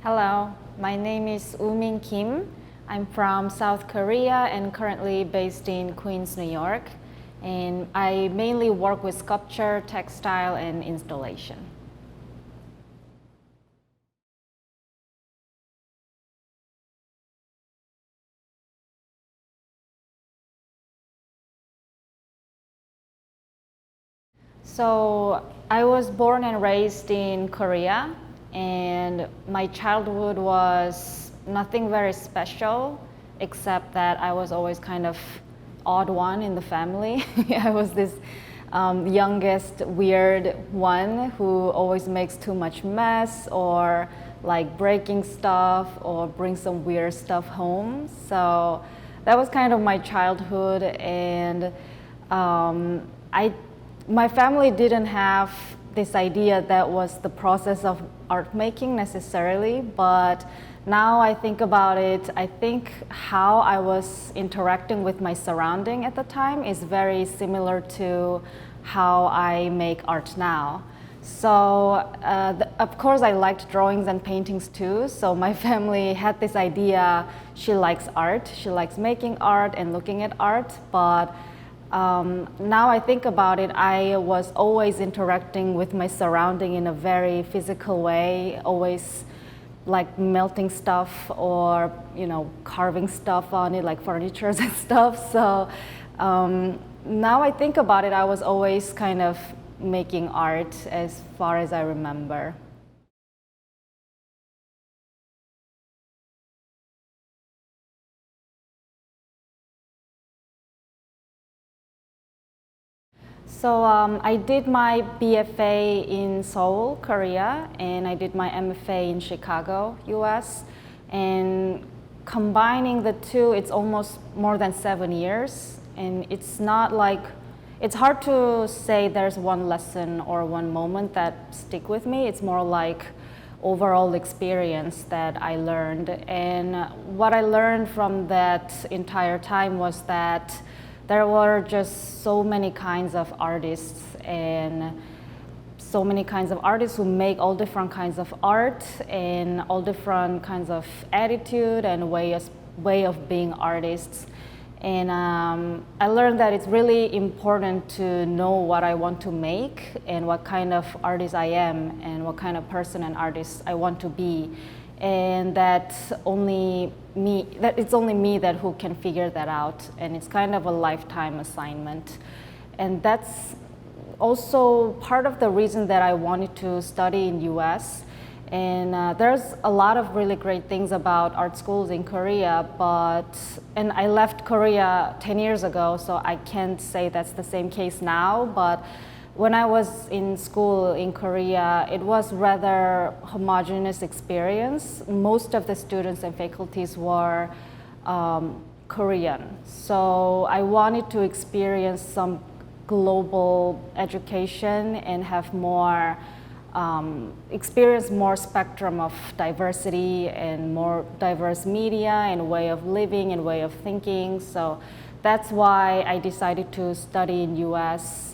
Hello, my name is Woomin Kim. I'm from South Korea and currently based in Queens, New York. And I mainly work with sculpture, textile, and installation. So I was born and raised in Korea, and my childhood was nothing very special, except that I was always kind of odd one in the family. I was this youngest weird one who always makes too much mess or like breaking stuff or bring some weird stuff home. So that was kind of my childhood, and I my family didn't have this idea that was the process of art making necessarily, but now I think about it, I think how I was interacting with my surrounding at the time is very similar to how I make art now. So of course I liked drawings and paintings too, so my family had this idea, she likes art, she likes making art and looking at art, but now I think about it, I was always interacting with my surrounding in a very physical way, always like melting stuff or carving stuff on it like furniture and stuff. So now I think about it, I was always kind of making art as far as I remember. So I did my BFA in Seoul, Korea, and I did my MFA in Chicago, US. And combining the two, it's almost more than 7 years. And it's not like, it's hard to say there's one lesson or one moment that stick with me. It's more like overall experience that I learned. And what I learned from that entire time was that there were just so many kinds of artists and so many kinds of artists who make all different kinds of art and all different kinds of attitude and way of being artists. And I learned that it's really important to know what I want to make and what kind of artist I am and what kind of person and artist I want to be. And that it's only me that who can figure that out, and it's kind of a lifetime assignment. And that's also part of the reason that I wanted to study in US. And there's a lot of really great things about art schools in Korea, and I left Korea 10 years ago, so I can't say that's the same case now, but when I was in school in Korea, it was rather homogeneous experience. Most of the students and faculties were Korean. So I wanted to experience some global education and have more experience more spectrum of diversity and more diverse media and way of living and way of thinking. So that's why I decided to study in US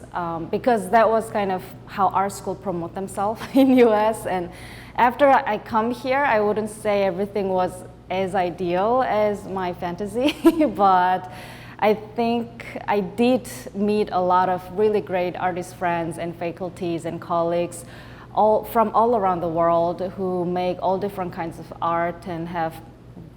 because that was kind of how art school promote themselves in US. And after I come here, I wouldn't say everything was as ideal as my fantasy, but I think I did meet a lot of really great artist friends and faculties and colleagues from all around the world who make all different kinds of art and have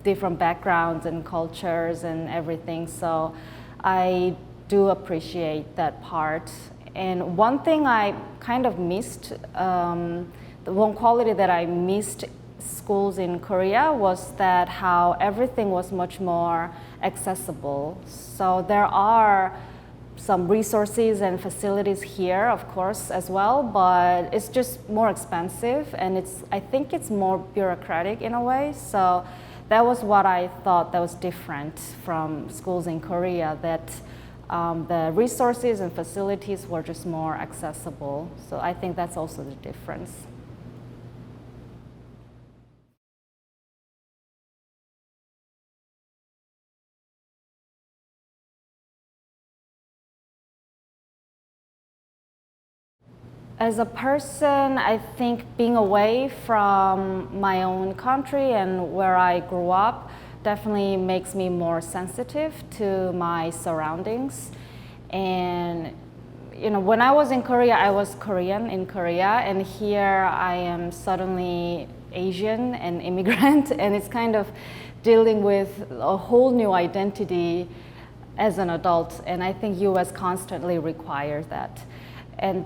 different backgrounds and cultures and everything. So I do appreciate that part. And one thing I kind of missed, the one quality that I missed schools in Korea was that how everything was much more accessible. So there are some resources and facilities here, of course, as well, but it's just more expensive, and I think it's more bureaucratic in a way. So that was what I thought that was different from schools in Korea, that the resources and facilities were just more accessible. So I think that's also the difference. As a person, I think being away from my own country and where I grew up definitely makes me more sensitive to my surroundings. And when I was in Korea, I was Korean in Korea, and here I am suddenly Asian and immigrant, and it's kind of dealing with a whole new identity as an adult, and I think US constantly requires that. And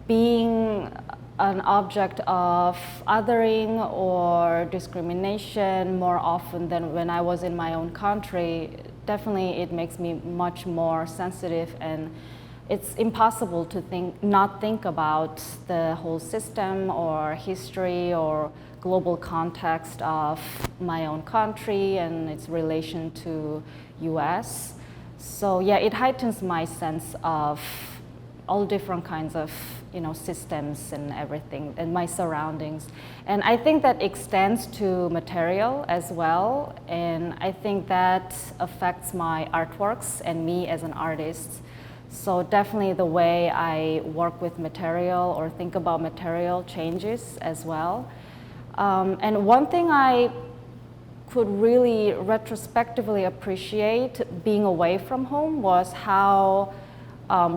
being an object of othering or discrimination more often than when I was in my own country, definitely it makes me much more sensitive, and it's impossible to not think about the whole system or history or global context of my own country and its relation to US. So yeah, it heightens my sense of all different kinds of systems and everything and my surroundings. And I think that extends to material as well, and I think that affects my artworks and me as an artist. So definitely the way I work with material or think about material changes as well. And one thing I could really retrospectively appreciate being away from home was how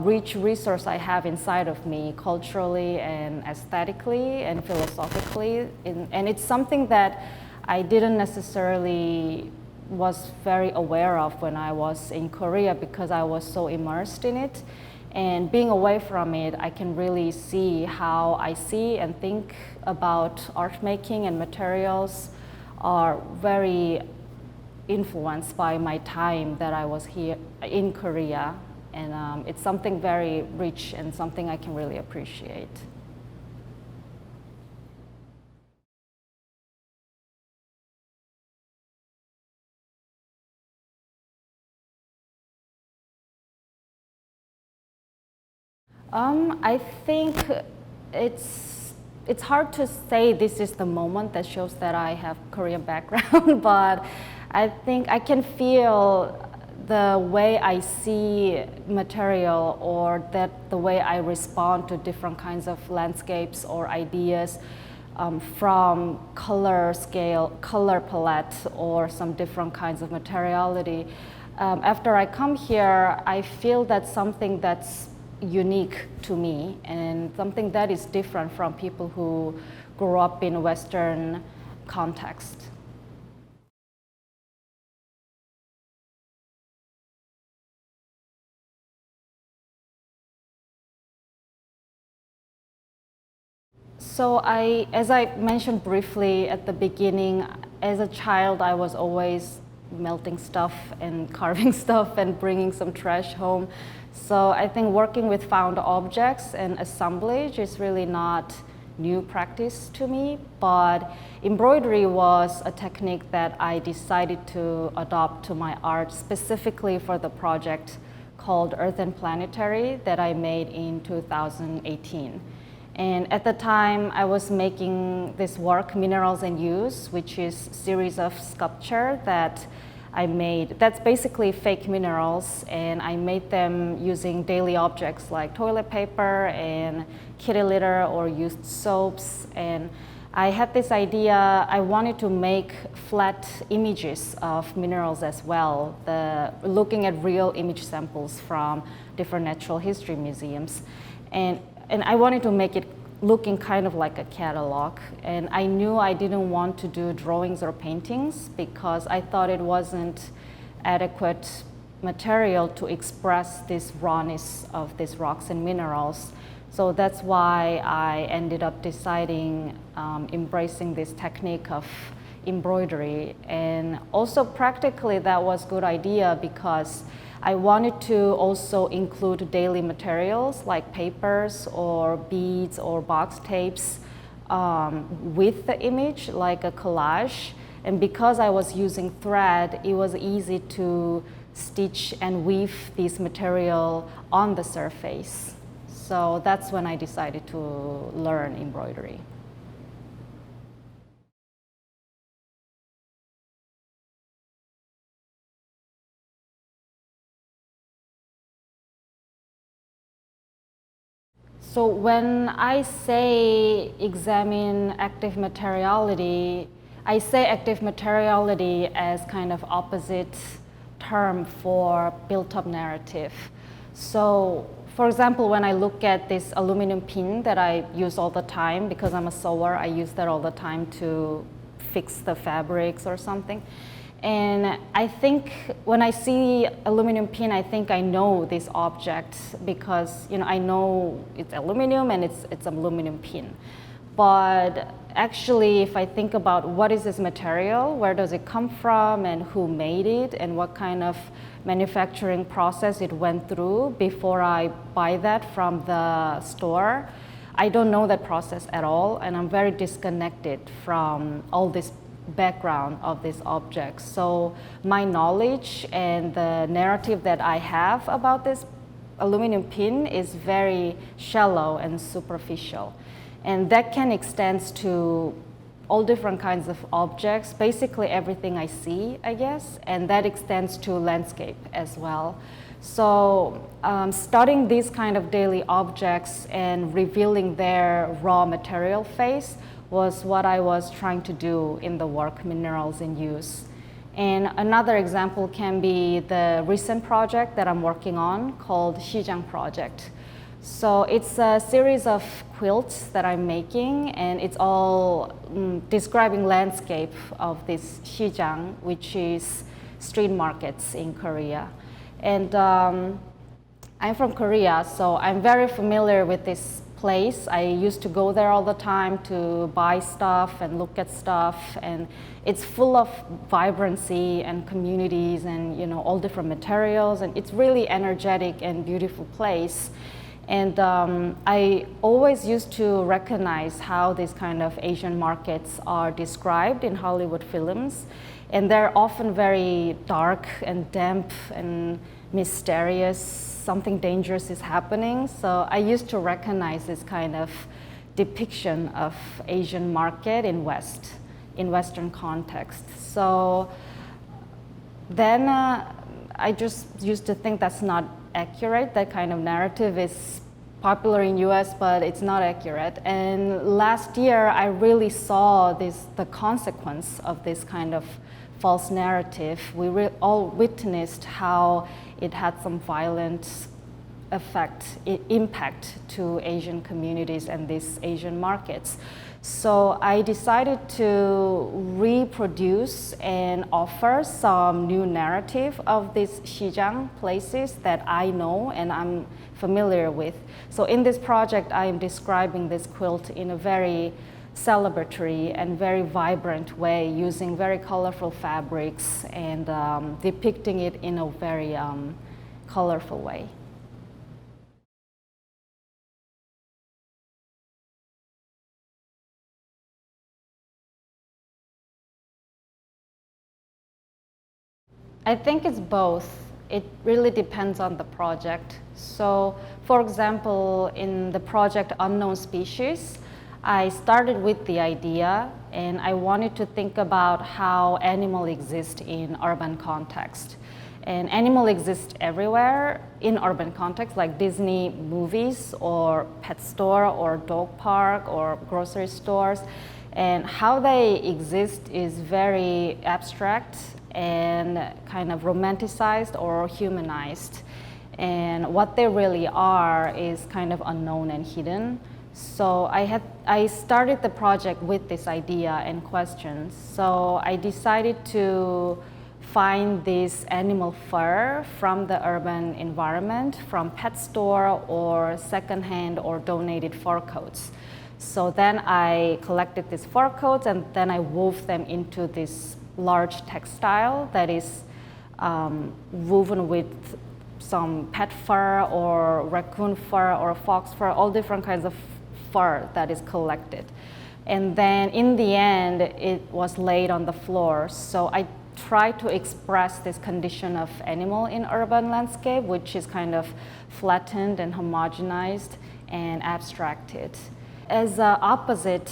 rich resource I have inside of me culturally and aesthetically and philosophically. And it's something that I didn't necessarily was very aware of when I was in Korea because I was so immersed in it. And being away from it, I can really see how I see and think about art making and materials are very influenced by my time that I was here in Korea. And it's something very rich and something I can really appreciate. I think it's hard to say this is the moment that shows that I have Korean background, but I think I can feel the way I see material or that the way I respond to different kinds of landscapes or ideas from color scale, color palette, or some different kinds of materiality. After I come here, I feel that's something that's unique to me and something that is different from people who grew up in a Western context. So as I mentioned briefly at the beginning, as a child, I was always melting stuff and carving stuff and bringing some trash home. So I think working with found objects and assemblage is really not new practice to me, but embroidery was a technique that I decided to adopt to my art specifically for the project called Earth and Planetary that I made in 2018. And at the time, I was making this work, Minerals and Use, which is a series of sculpture that I made. That's basically fake minerals, and I made them using daily objects like toilet paper and kitty litter or used soaps. And I had this idea, I wanted to make flat images of minerals as well, looking at real image samples from different natural history museums. And I wanted to make it looking kind of like a catalog. And I knew I didn't want to do drawings or paintings because I thought it wasn't adequate material to express this rawness of these rocks and minerals. So that's why I ended up deciding embracing this technique of embroidery. And also practically that was a good idea because I wanted to also include daily materials like papers or beads or box tapes with the image, like a collage. And because I was using thread, it was easy to stitch and weave this material on the surface. So that's when I decided to learn embroidery. So when I say examine active materiality, I say active materiality as kind of opposite term for built-up narrative. So for example, when I look at this aluminum pin that I use all the time, because I'm a sewer, I use that all the time to fix the fabrics or something. And I think when I see aluminum pin, I think I know this object because I know it's aluminum and it's aluminum pin. But actually, if I think about what is this material, where does it come from, and who made it, and what kind of manufacturing process it went through before I buy that from the store, I don't know that process at all, and I'm very disconnected from all this background of these objects. So my knowledge and the narrative that I have about this aluminum pin is very shallow and superficial. And that can extend to all different kinds of objects, basically everything I see, I guess, and that extends to landscape as well. So studying these kind of daily objects and revealing their raw material phase was what I was trying to do in the work Minerals in Use. And another example can be the recent project that I'm working on called Xijang Project. So it's a series of quilts that I'm making, and it's all describing landscape of this Xijang, which is street markets in Korea. And I'm from Korea, so I'm very familiar with this place. I used to go there all the time to buy stuff and look at stuff, and it's full of vibrancy and communities and all different materials, and it's really energetic and beautiful place. And I always used to recognize how these kind of Asian markets are described in Hollywood films, and they're often very dark and damp and mysterious. Something dangerous is happening. So I used to recognize this kind of depiction of Asian market in Western context. So then I just used to think that's not accurate. That kind of narrative is popular in US, but it's not accurate. And last year, I really saw the consequence of this kind of false narrative. We all witnessed how it had some violent impact to Asian communities and these Asian markets. So I decided to reproduce and offer some new narrative of these Xijang places that I know and I'm familiar with. So in this project, I am describing this quilt in a very celebratory and very vibrant way, using very colorful fabrics and depicting it in a very colorful way. I think it's both. It really depends on the project. So, for example, in the project Unknown Species, I started with the idea and I wanted to think about how animals exist in urban context. And animals exist everywhere in urban context, like Disney movies or pet store or dog park or grocery stores. And how they exist is very abstract and kind of romanticized or humanized. And what they really are is kind of unknown and hidden. So I started the project with this idea and questions. So I decided to find this animal fur from the urban environment, from pet store or secondhand or donated fur coats. So then I collected these fur coats and then I wove them into this large textile that is woven with some pet fur or raccoon fur or fox fur, all different kinds of fur that is collected. And then in the end, it was laid on the floor. So I tried to express this condition of animal in urban landscape, which is kind of flattened and homogenized and abstracted. As an opposite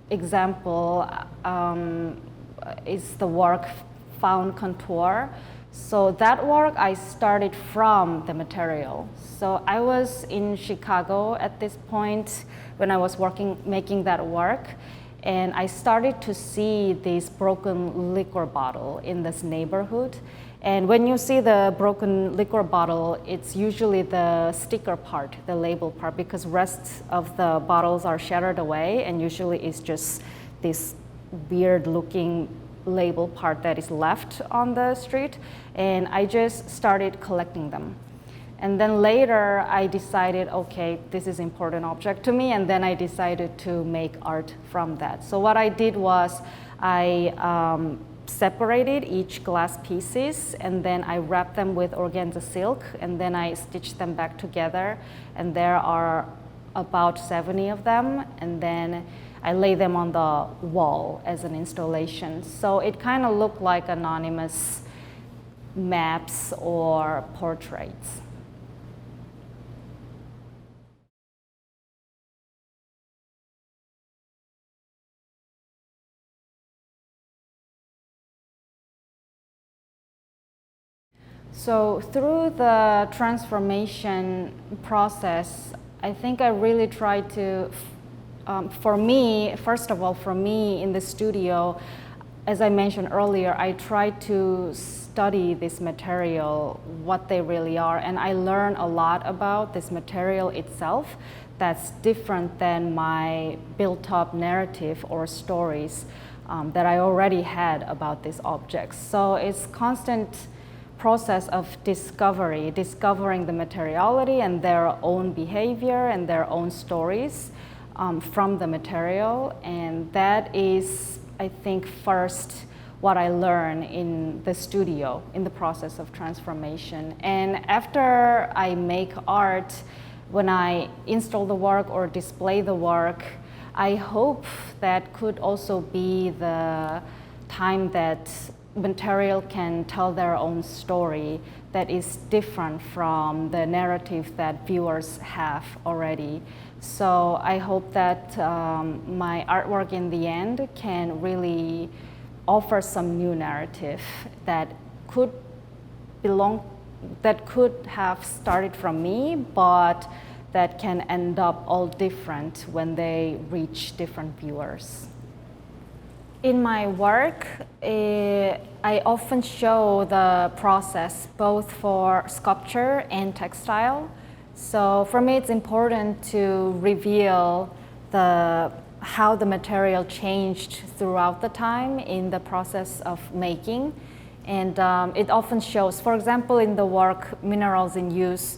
example is the work Found Contour. So that work I started from the material. So I was in Chicago at this point when I was making that work, and I started to see this broken liquor bottle in this neighborhood. And when you see the broken liquor bottle, it's usually the sticker part, the label part, because rest of the bottles are shattered away, and usually it's just this weird looking label part that is left on the street. And I just started collecting them. And then later I decided, okay, this is an important object to me, and then I decided to make art from that. So what I did was I separated each glass pieces, and then I wrapped them with organza silk, and then I stitched them back together, and there are about 70 of them, and then I lay them on the wall as an installation. So it kind of looked like anonymous maps or portraits. So through the transformation process, I think I really tried to, for me, first of all, for me in the studio, as I mentioned earlier, I tried to study this material, what they really are, and I learned a lot about this material itself that's different than my built-up narrative or stories that I already had about these objects. So it's constant process of discovering the materiality and their own behavior and their own stories from the material. And that is, I think, first what I learned in the studio in the process of transformation. And after I make art, when I install the work or display the work, I hope that could also be the time that material can tell their own story that is different from the narrative that viewers have already. So I hope that my artwork in the end can really offer some new narrative that could have started from me, but that can end up all different when they reach different viewers. In my work, I often show the process both for sculpture and textile. So for me, it's important to reveal how the material changed throughout the time in the process of making. And it often shows, for example, in the work Minerals in Use,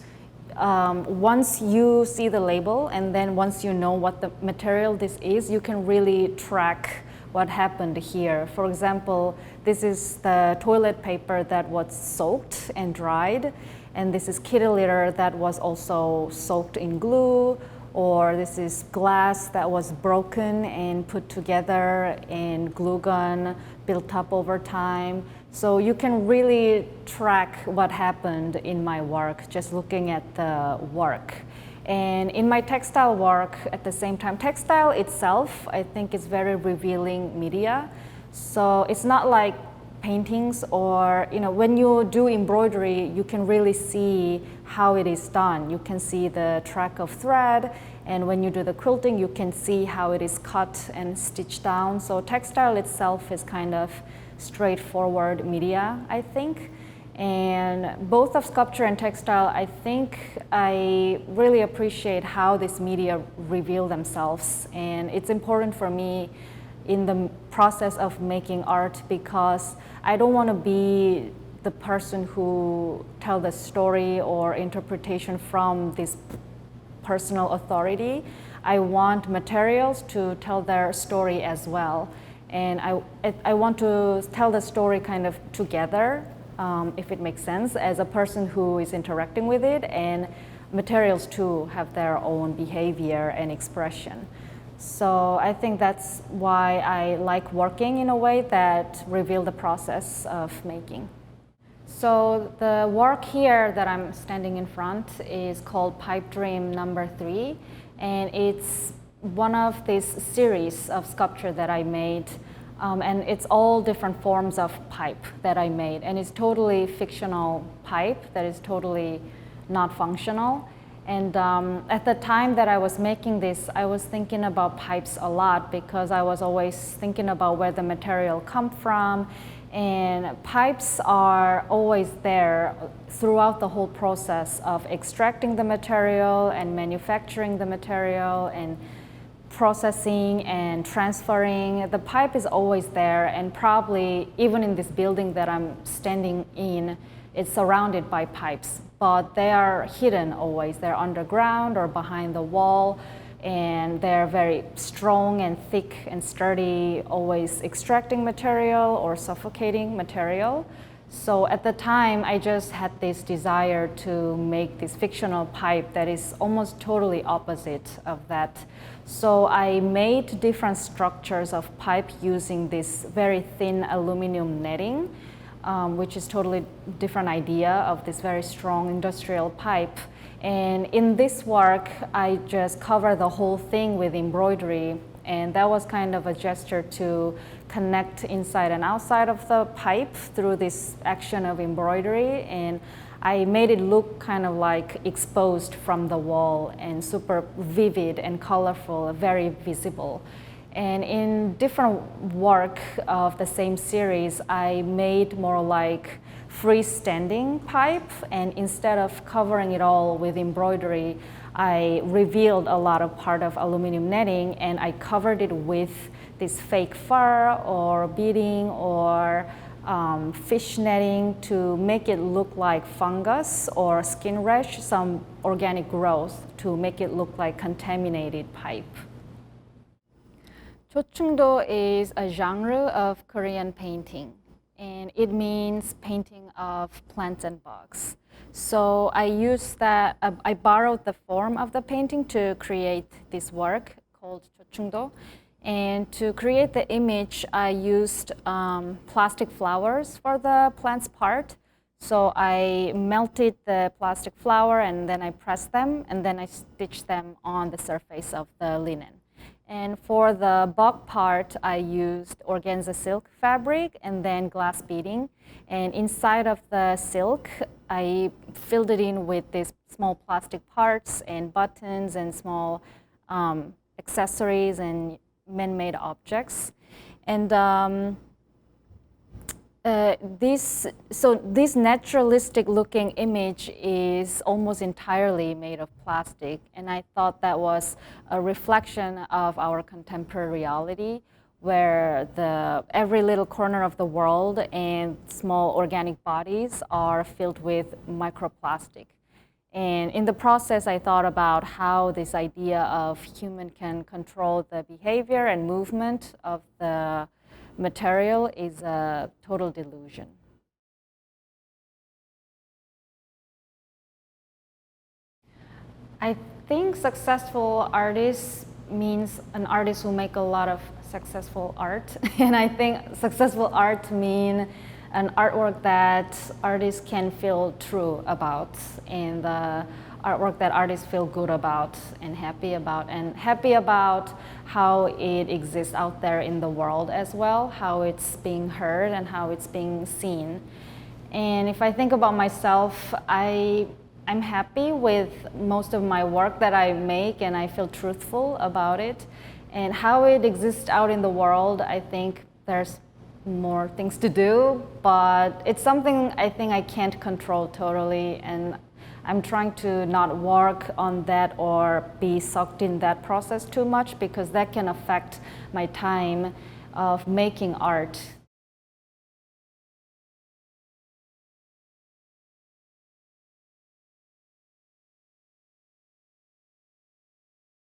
once you see the label and then once you know what the material this is, you can really track what happened here. For example, this is the toilet paper that was soaked and dried, and this is kitty litter that was also soaked in glue, or this is glass that was broken and put together in glue gun, built up over time. So you can really track what happened in my work just looking at the work. And in my textile work, at the same time, textile itself, I think is very revealing media. So it's not like paintings or, when you do embroidery, you can really see how it is done. You can see the track of thread, and when you do the quilting, you can see how it is cut and stitched down. So textile itself is kind of straightforward media, I think. And both of sculpture and textile, I think I really appreciate how this media reveal themselves. And it's important for me in the process of making art because I don't want to be the person who tell the story or interpretation from this personal authority. I want materials to tell their story as well. And I want to tell the story kind of together, if it makes sense, as a person who is interacting with it, and materials too have their own behavior and expression. So I think that's why I like working in a way that reveal the process of making. So the work here that I'm standing in front is called Pipe Dream number 3, and it's one of this series of sculpture that I made And it's all different forms of pipe that I made. And it's totally fictional pipe that is totally not functional. And at the time that I was making this, I was thinking about pipes a lot because I was always thinking about where the material come from. And pipes are always there throughout the whole process of extracting the material and manufacturing the material and processing and transferring. The pipe is always there, and probably even in this building that I'm standing in, it's surrounded by pipes, but they are hidden always. They're underground or behind the wall, and they're very strong and thick and sturdy, always extracting material or suffocating material. So at the time, I just had this desire to make this fictional pipe that is almost totally opposite of that. So I made different structures of pipe using this very thin aluminum netting, which is totally different idea of this very strong industrial pipe. And in this work, I just cover the whole thing with embroidery. And that was kind of a gesture to connect inside and outside of the pipe through this action of embroidery. And I made it look kind of like exposed from the wall and super vivid and colorful, very visible. And in different work of the same series, I made more like freestanding pipe, and instead of covering it all with embroidery, I revealed a lot of part of aluminum netting, and I covered it with this fake fur or beading or fish netting to make it look like fungus or skin rash, some organic growth to make it look like contaminated pipe. Chochungdo is a genre of Korean painting, and it means painting of plants and bugs. So I used that, I borrowed the form of the painting to create this work called Chochungdo. And to create the image, I used plastic flowers for the plant's part. So I melted the plastic flower and then I pressed them and then I stitched them on the surface of the linen. And for the bug part, I used organza silk fabric and then glass beading. And inside of the silk, I filled it in with these small plastic parts and buttons and small accessories and man-made objects. And this naturalistic looking image is almost entirely made of plastic, and I thought that was a reflection of our contemporary reality, where every little corner of the world and small organic bodies are filled with microplastic. And in the process, I thought about how this idea of human can control the behavior and movement of the material is a total delusion. I think successful artist means an artist who make a lot of successful art. And I think successful art means an artwork that artists can feel true about, and the artwork that artists feel good about and happy about how it exists out there in the world as well, how it's being heard and how it's being seen. And if I think about myself, I'm happy with most of my work that I make, and I feel truthful about it. And how it exists out in the world, I think there's more things to do, but it's something I think I can't control totally, and I'm trying to not work on that or be sucked in that process too much, because that can affect my time of making art.